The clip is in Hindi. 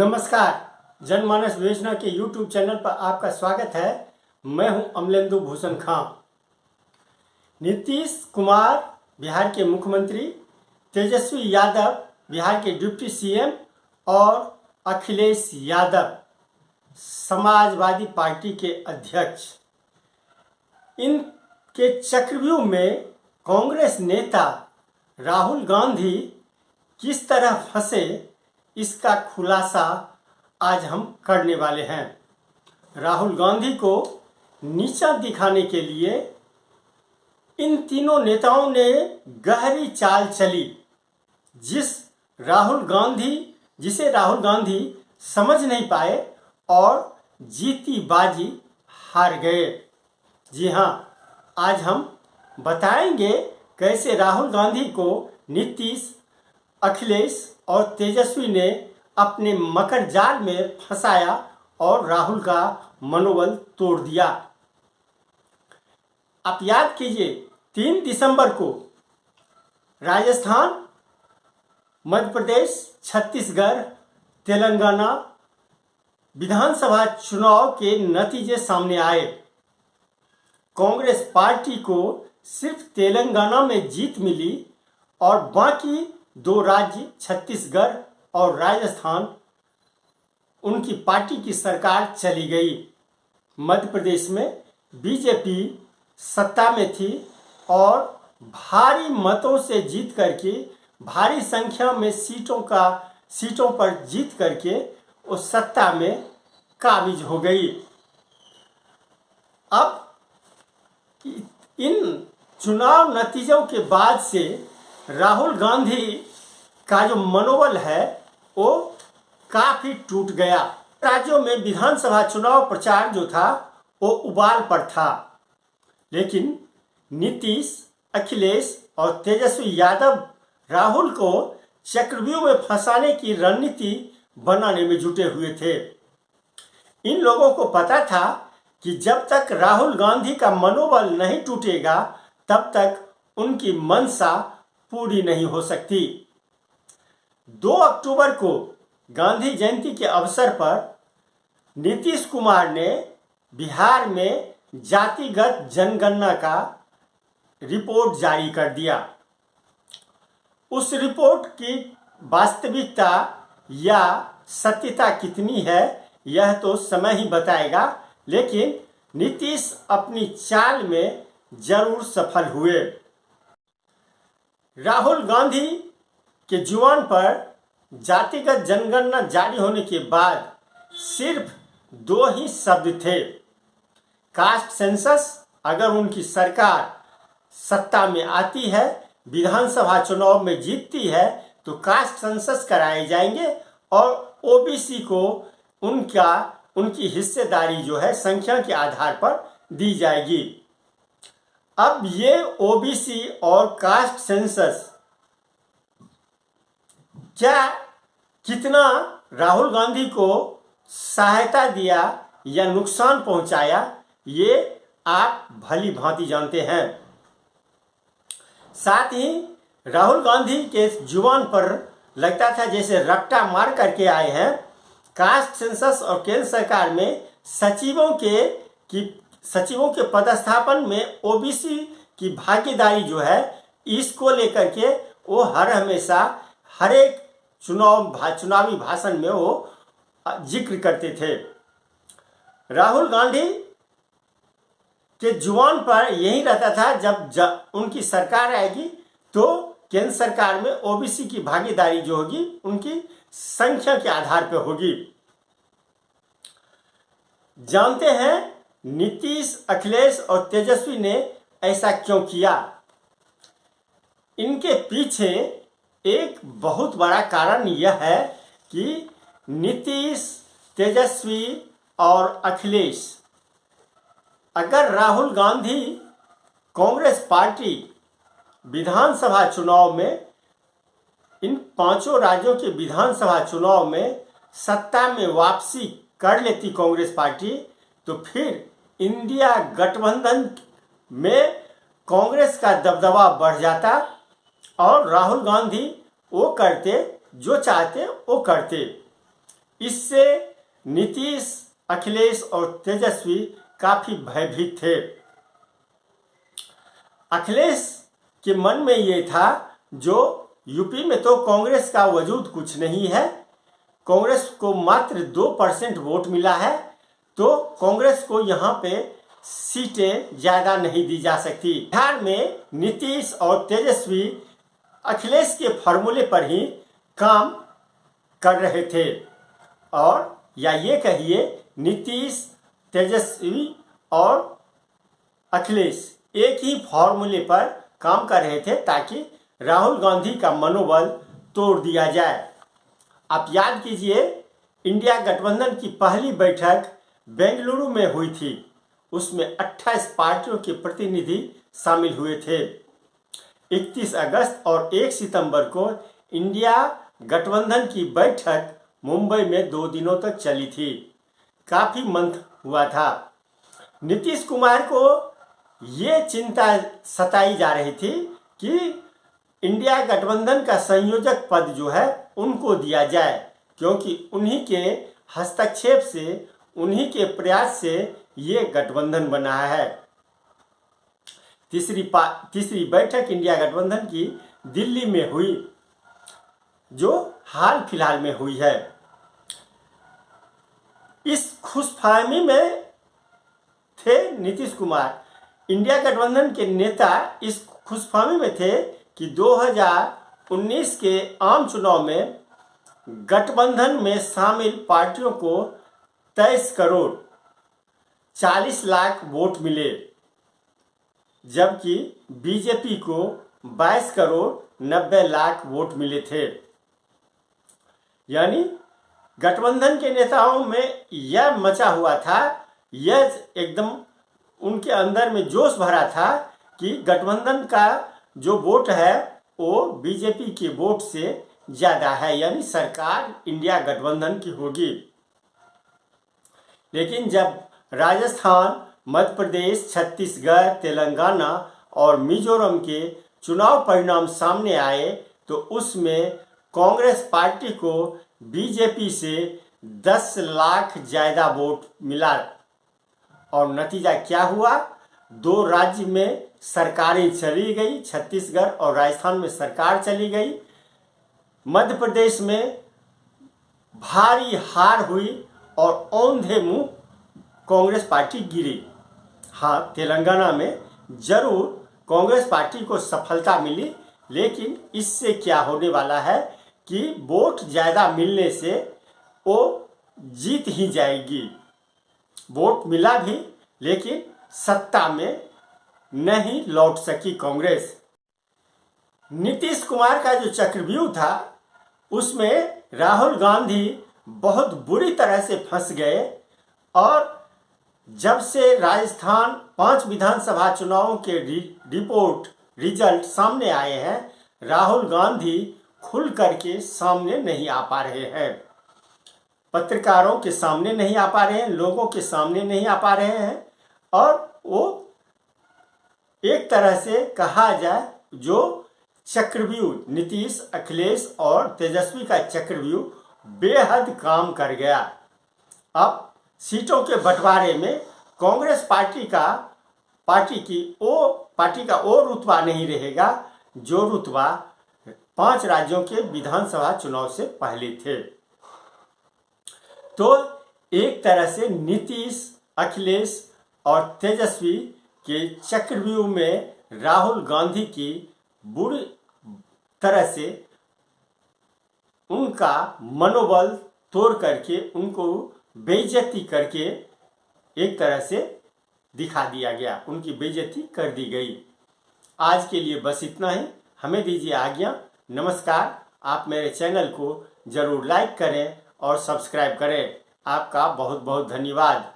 नमस्कार। जनमानस योजना के YouTube चैनल पर आपका स्वागत है। मैं हूं अमलेंदु भूषण खां। नीतीश कुमार बिहार के मुख्यमंत्री, तेजस्वी यादव बिहार के डिप्टी सीएम और अखिलेश यादव समाजवादी पार्टी के अध्यक्ष, इनके चक्रव्यूह में कांग्रेस नेता राहुल गांधी किस तरह फंसे, इसका खुलासा आज हम करने वाले हैं। राहुल गांधी को नीचा दिखाने के लिए इन तीनों नेताओं ने गहरी चाल चली, जिसे राहुल गांधी समझ नहीं पाए और जीती बाजी हार गए। जी हां, आज हम बताएंगे कैसे राहुल गांधी को नीतीश, अखिलेश और तेजस्वी ने अपने मकर जाल में फंसाया और राहुल का मनोबल तोड़ दिया। आप याद कीजिए, 3 दिसंबर को राजस्थान, मध्य प्रदेश, छत्तीसगढ़, तेलंगाना विधानसभा चुनाव के नतीजे सामने आए। कांग्रेस पार्टी को सिर्फ तेलंगाना में जीत मिली और बाकी 2 राज्य छत्तीसगढ़ और राजस्थान, उनकी पार्टी की सरकार चली गई। मध्य प्रदेश में बीजेपी सत्ता में थी और भारी मतों से जीत करके, भारी संख्या में सीटों पर जीत करके वो सत्ता में काबिज हो गई। अब इन चुनाव नतीजों के बाद से राहुल गांधी का जो मनोबल है वो काफी टूट गया। राज्यों में विधानसभा चुनाव प्रचार जो था वो उबाल पर था, लेकिन नीतीश, अखिलेश और तेजस्वी यादव राहुल को चक्रव्यूह में फंसाने की रणनीति बनाने में जुटे हुए थे। इन लोगों को पता था कि जब तक राहुल गांधी का मनोबल नहीं टूटेगा तब तक उनकी मंशा पूरी नहीं हो सकती। 2 अक्टूबर को गांधी जयंती के अवसर पर नीतीश कुमार ने बिहार में जातिगत जनगणना का रिपोर्ट जारी कर दिया। उस रिपोर्ट की वास्तविकता या सत्यता कितनी है यह तो समय ही बताएगा, लेकिन नीतीश अपनी चाल में जरूर सफल हुए। राहुल गांधी के जुबान पर जातिगत जनगणना जारी होने के बाद सिर्फ 2 ही शब्द थे, कास्ट सेंसस। अगर उनकी सरकार सत्ता में आती है, विधानसभा चुनाव में जीतती है, तो कास्ट सेंसस कराए जाएंगे और ओबीसी को उनकी हिस्सेदारी जो है संख्या के आधार पर दी जाएगी। अब ये ओबीसी और कास्ट सेंसस कितना राहुल गांधी को सहायता दिया या नुकसान पहुंचाया, ये आप भली भांति जानते हैं। साथ ही राहुल गांधी के जुबान पर लगता था जैसे रट्टा मार करके आए हैं। कास्ट सेंसस और केंद्र सरकार में सचिवों के पदस्थापन में ओबीसी की भागीदारी जो है, इसको लेकर के वो हमेशा हर एक चुनावी भाषण में वो जिक्र करते थे। राहुल गांधी के जुबान पर यही रहता था जब उनकी सरकार आएगी तो केंद्र सरकार में ओबीसी की भागीदारी जो होगी उनकी संख्या के आधार पर होगी। जानते हैं नीतीश, अखिलेश और तेजस्वी ने ऐसा क्यों किया? इनके पीछे एक बहुत बड़ा कारण यह है कि नीतीश, तेजस्वी और अखिलेश, अगर राहुल गांधी कांग्रेस पार्टी विधानसभा चुनाव में, इन 5 राज्यों के विधानसभा चुनाव में सत्ता में वापसी कर लेती कांग्रेस पार्टी, तो फिर इंडिया गठबंधन में कांग्रेस का दबदबा बढ़ जाता और राहुल गांधी वो करते जो चाहते वो करते। इससे नीतीश, अखिलेश और तेजस्वी काफी भयभीत थे। अखिलेश के मन में ये था, जो यूपी में तो कांग्रेस का वजूद कुछ नहीं है, कांग्रेस को मात्र 2% वोट मिला है, तो कांग्रेस को यहाँ पे सीटें ज्यादा नहीं दी जा सकती। बिहार में नीतीश और तेजस्वी अखिलेश के फॉर्मूले पर ही काम कर रहे थे, और या ये कहिए नीतीश, तेजस्वी और अखिलेश एक ही फॉर्मूले पर काम कर रहे थे ताकि राहुल गांधी का मनोबल तोड़ दिया जाए। आप याद कीजिए, इंडिया गठबंधन की पहली बैठक बेंगलुरु में हुई थी, उसमें 28 पार्टियों के प्रतिनिधि शामिल हुए थे। 31 अगस्त और 1 सितंबर को इंडिया गठबंधन की बैठक मुंबई में 2 दिनों तक चली थी। काफी मंथ हुआ था। नीतीश कुमार को ये चिंता सताई जा रही थी कि इंडिया गठबंधन का संयोजक पद जो है उनको दिया जाए, क्योंकि उन्हीं के हस्तक्षेप से, उन्हीं के प्रयास से ये गठबंधन बना है। तीसरी बैठक इंडिया गठबंधन की दिल्ली में हुई, जो हाल फिलहाल में हुई है। इस खुशफहमी में थे नीतीश कुमार। इंडिया गठबंधन के नेता इस खुशफहमी में थे कि 2019 के आम चुनाव में गठबंधन में शामिल पार्टियों को 23 करोड़ 40 लाख वोट मिले, जबकि बीजेपी को 22 करोड़ 90 लाख वोट मिले थे। यानी गठबंधन के नेताओं में यह मचा हुआ था, यह एकदम उनके अंदर में जोश भरा था कि गठबंधन का जो वोट है वो बीजेपी के वोट से ज्यादा है, यानी सरकार इंडिया गठबंधन की होगी। लेकिन जब राजस्थान, मध्य प्रदेश, छत्तीसगढ़, तेलंगाना और मिजोरम के चुनाव परिणाम सामने आए, तो उसमें कांग्रेस पार्टी को बीजेपी से 10 लाख ज्यादा वोट मिला, और नतीजा क्या हुआ? 2 राज्य में सरकारें चली गई, छत्तीसगढ़ और राजस्थान में सरकार चली गई। मध्य प्रदेश में भारी हार हुई और औंधे मुंह कांग्रेस पार्टी गिरी। हाँ, तेलंगाना में जरूर कांग्रेस पार्टी को सफलता मिली, लेकिन इससे क्या होने वाला है कि वोट ज्यादा मिलने से वो जीत ही जाएगी। वोट मिला भी, लेकिन सत्ता में नहीं लौट सकी कांग्रेस। नीतीश कुमार का जो चक्रव्यूह था, उसमें राहुल गांधी बहुत बुरी तरह से फंस गए, और जब से राजस्थान 5 विधानसभा चुनावों के रिजल्ट सामने आए हैं, राहुल गांधी खुल करके सामने नहीं आ पा रहे हैं, पत्रकारों के सामने नहीं आ पा रहे हैं, लोगों के सामने नहीं आ पा रहे हैं, और वो एक तरह से कहा जाए जो चक्रव्यूह नीतीश, अखिलेश और तेजस्वी का चक्रव्यूह बेहद काम कर गया। अब सीटों के बंटवारे में कांग्रेस पार्टी का वो रुतबा नहीं रहेगा जो रुतबा 5 राज्यों के विधानसभा चुनाव से पहले थे। तो एक तरह से नीतीश, अखिलेश और तेजस्वी के चक्रव्यूह में राहुल गांधी की बुरी तरह से उनका मनोबल तोड़ करके, उनको बेइज्जती करके एक तरह से दिखा दिया गया, उनकी बेइज्जती कर दी गई। आज के लिए बस इतना ही, हमें दीजिए आज्ञा। नमस्कार। आप मेरे चैनल को जरूर लाइक करें और सब्सक्राइब करें। आपका बहुत बहुत धन्यवाद।